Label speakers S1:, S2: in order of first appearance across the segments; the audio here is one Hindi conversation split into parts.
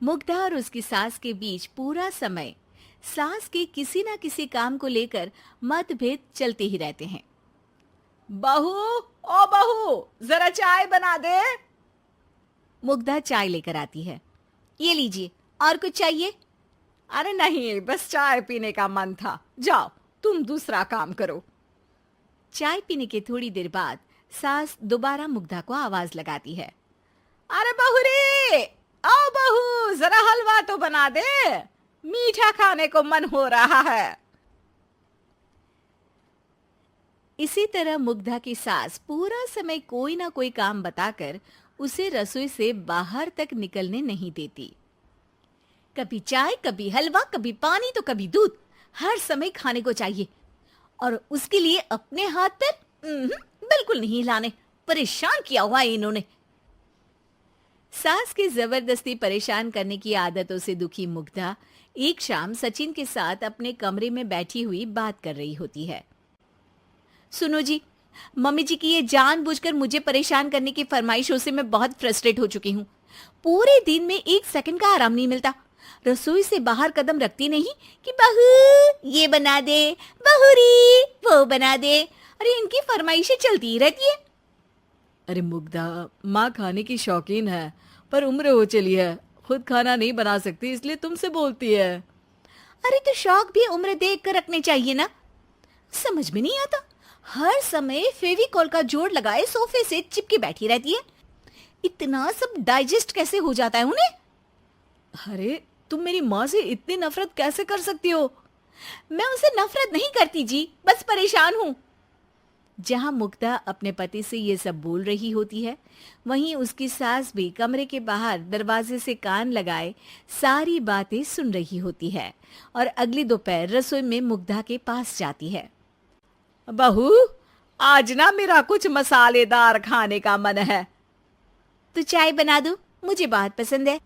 S1: मुग्धा और उसकी सास के बीच पूरा समय सास के किसी न किसी काम को लेकर मतभेद चलते ही रहते हैं।
S2: बहू, ओ बहू, जरा चाय बना दे।
S1: मुग्धा चाय लेकर आती है। ये लीजिए, और कुछ चाहिए?
S2: अरे नहीं, बस चाय पीने का मन था। जाओ, तुम दूसरा काम करो।
S1: चाय पीने के थोड़ी देर बाद सास दोबारा मुग्धा को आवाज लगाती है।
S2: अरे बहू रे, आओ बहू, जरा हलवा तो बना दे, मीठा खाने को मन हो रहा है।
S1: इसी तरह मुग्धा की सास पूरा समय कोई ना कोई काम बताकर उसे रसोई से बाहर तक निकलने नहीं देती। कभी चाय, कभी हलवा, कभी पानी तो कभी दूध, हर समय खाने को चाहिए और उसके लिए अपने हाथ पैर बिल्कुल नहीं हिलाने। परेशान किया हुआ है इन्होंने। सास की जबरदस्ती परेशान करने की आदतों से दुखी मुग्धा एक शाम सचिन के साथ अपने कमरे में बैठी हुई बात कर रही होती है। सुनो जी, मम्मी जी की ये जानबूझकर मुझे परेशान करने की फरमाइशों से मैं बहुत फ्रस्ट्रेट हो चुकी हूँ। पूरे दिन में एक सेकंड का आराम नहीं मिलता। रसोई से बाहर कदम रखती नहीं कि बहू ये बना दे, बहुरी वो बना दे। अरे इनकी फरमाइशें चलती ही रहती है।
S2: अरे मुग्धा, माँ खाने की शौकीन है, पर उम्र हो चली है, खुद खाना नहीं बना सकती, इसलिए तुमसे बोलती है।
S1: अरे तो शौक भी उम्र देख कर रखने चाहिए ना। समझ में नहीं आता, हर समय फेविकॉल का जोड़ लगाए सोफे से चिपकी बैठी रहती है। इतना सब डाइजेस्ट कैसे हो जाता है उन्हें?
S2: अरे तुम मेरी माँ से इतनी नफरत कैसे कर सकती हो?
S1: मैं उनसे नफरत नहीं करती जी, बस परेशान हूँ। जहां मुग्धा अपने पति से ये सब बोल रही होती है, वहीं उसकी सास भी कमरे के बाहर दरवाजे से कान लगाए सारी बातें सुन रही होती है और अगली दोपहर रसोई में मुग्धा के पास जाती है।
S2: बहू, आज ना मेरा कुछ मसालेदार खाने का मन है।
S1: तो चाय बना दूं? मुझे बहुत पसंद है।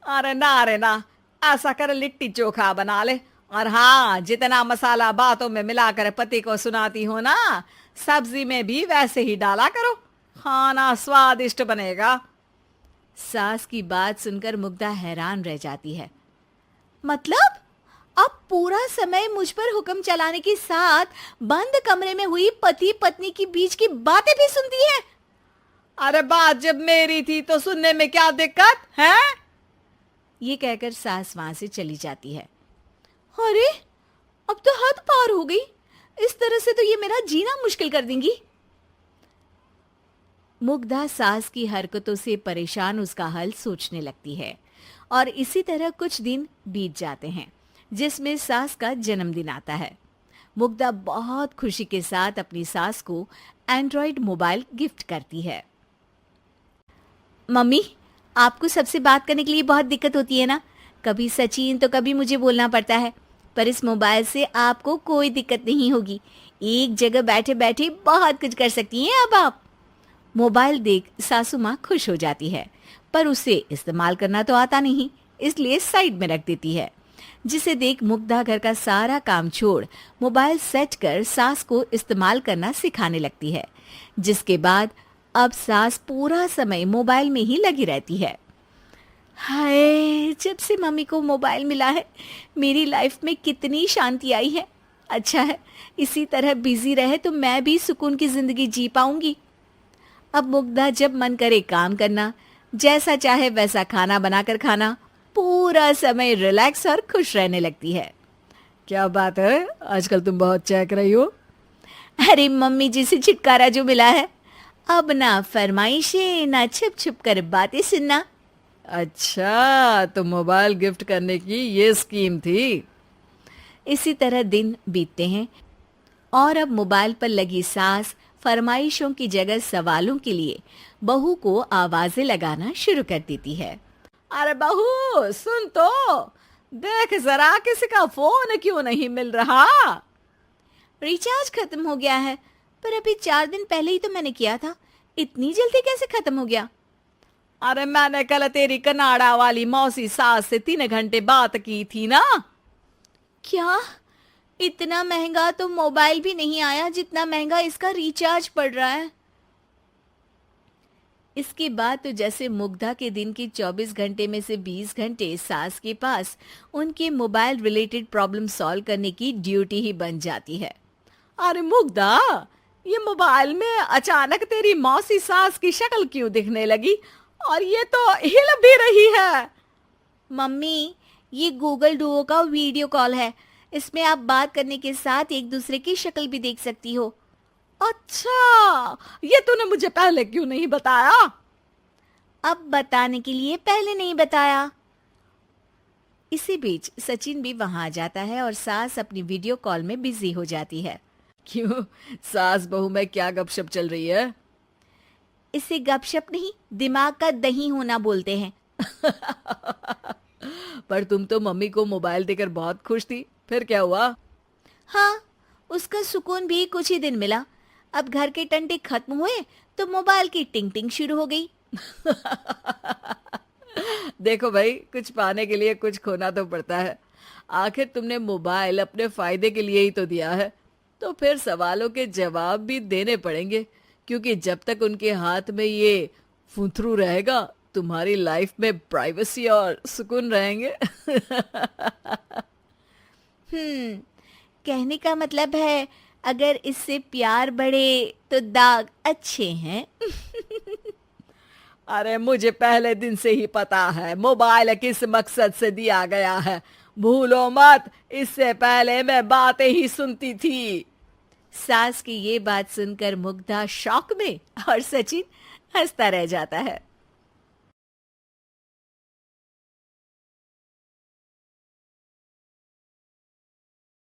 S2: अरे ना, ऐसा कर लिट्टी चोखा बना ले। और हाँ, जितना मसाला बातों में मिलाकर पति को सुनाती हो ना, सब्जी में भी वैसे ही डाला करो, खाना स्वादिष्ट बनेगा।
S1: सास की बात सुनकर मुग्धा हैरान रह जाती है। मतलब अब पूरा समय मुझ पर हुक्म चलाने के साथ बंद कमरे में हुई पति पत्नी की बीच की बातें भी सुनती है?
S2: अरे बात जब मेरी थी तो सुनने में क्या दिक्कत है?
S1: ये कहकर सास वहां से चली जाती है। अरे अब तो हद पार हो गई। इस तरह से तो ये मेरा जीना मुश्किल कर देंगी। मुग्धा सास की हरकतों से परेशान उसका हल सोचने लगती है और इसी तरह कुछ दिन बीत जाते हैं, जिसमें सास का जन्मदिन आता है। मुग्धा बहुत खुशी के साथ अपनी सास को एंड्रॉयड मोबाइल गिफ्ट करती है। मम्मी, आपको सबसे बात करने के लिए बहुत दिक्कत होती है ना? कभी सचिन तो कभी मुझे बोलना पड़ता है, पर इस मोबाइल से आपको कोई दिक्कत नहीं होगी। एक जगह बैठे बैठे बहुत कुछ कर सकती हैं अब आप। मोबाइल देख सासू माँ खुश हो जाती है, पर उसे इस्तेमाल करना तो आता नहीं, इसलिए साइड में रख देती है। जिसे देख मुग्धा घर का सारा काम छोड़ मोबाइल सेट कर सास को इस्तेमाल करना सिखाने लगती है, जिसके बाद अब सास पूरा समय मोबाइल में ही लगी रहती है। हाय, जब से मम्मी को मोबाइल मिला है मेरी लाइफ में कितनी शांति आई है। अच्छा है, इसी तरह बिजी रहे तो मैं भी सुकून की जिंदगी जी पाऊंगी। अब मुग्धा जब मन करे काम करना, जैसा चाहे वैसा खाना बनाकर खाना, पूरा समय रिलैक्स और खुश रहने लगती है।
S2: क्या बात है, आजकल तुम बहुत चहक रही हो।
S1: अरे मम्मी जी से छुटकारा जो मिला है, अब ना फरमाइशें ना छुप छुप कर बातें सुनना।
S2: अच्छा, तो मोबाइल गिफ्ट करने की ये स्कीम थी।
S1: इसी तरह दिन बीतते हैं और अब मोबाइल पर लगी सास फरमाइशों की जगह सवालों के लिए बहू को आवाजें लगाना शुरू कर देती है।
S2: अरे बहू सुन तो, देख जरा किसी का फोन क्यों नहीं मिल रहा?
S1: रिचार्ज खत्म हो गया है, पर अभी 4 दिन पहले ही तो मैंने किया था। इतनी जल्दी कैसे खत्म हो गया?
S2: अरे मैंने कल तेरी कनाडा वाली मौसी सास से 3 घंटे बात की थी ना।
S1: क्या? इतना महंगा तो मोबाइल भी नहीं आया जितना महंगा इसका रिचार्ज पड़ रहा है। इसके बाद तो जैसे मुग्धा के दिन के 24 घंटे में से 20 घंटे सास के पास उनके मोबाइल रिलेटेड प्रॉब्लम सॉल्व करने की ड्यूटी ही बन जाती है।
S2: अरे मुग्धा, ये मोबाइल में अचानक तेरी मौसी सास की शक्ल क्यों दिखने लगी? और ये तो हिल भी रही है।
S1: मम्मी, ये गूगल डुओ का वीडियो कॉल है। इसमें आप बात करने के साथ एक दूसरे की शक्ल भी देख सकती हो।
S2: अच्छा, ये तूने मुझे पहले क्यों नहीं बताया?
S1: अब बताने के लिए पहले नहीं बताया। इसी बीच सचिन भी वहां आ जाता है और सास अपनी वीडियो कॉल में बिजी हो जाती है।
S2: क्यों, सास बहू में क्या गपशप चल रही है?
S1: इसे गपशप नहीं, दिमाग का दही होना बोलते हैं।
S2: पर तुम तो मम्मी को मोबाइल देकर बहुत खुश थी, फिर क्या हुआ?
S1: हाँ, उसका सुकून भी कुछ ही दिन मिला। अब घर के टंटे खत्म हुए तो मोबाइल की टिंग टिंग शुरू हो गई।
S2: देखो भाई, कुछ पाने के लिए कुछ खोना तो पड़ता है। आखिर तुमने मोबाइल अपने फायदे के लिए ही तो दिया है, तो फिर सवालों के जवाब भी देने पड़ेंगे, क्योंकि जब तक उनके हाथ में ये फुंथरू रहेगा, तुम्हारी लाइफ में प्राइवेसी और सुकून रहेंगे।
S1: कहने का मतलब है अगर इससे प्यार बढ़े तो दाग अच्छे हैं।
S2: अरे मुझे पहले दिन से ही पता है मोबाइल किस मकसद से दिया गया है। भूलो मत, इससे पहले मैं बातें ही सुनती थी।
S1: सास की ये बात सुनकर मुग्धा शॉक में और सचिन हंसता रह जाता है।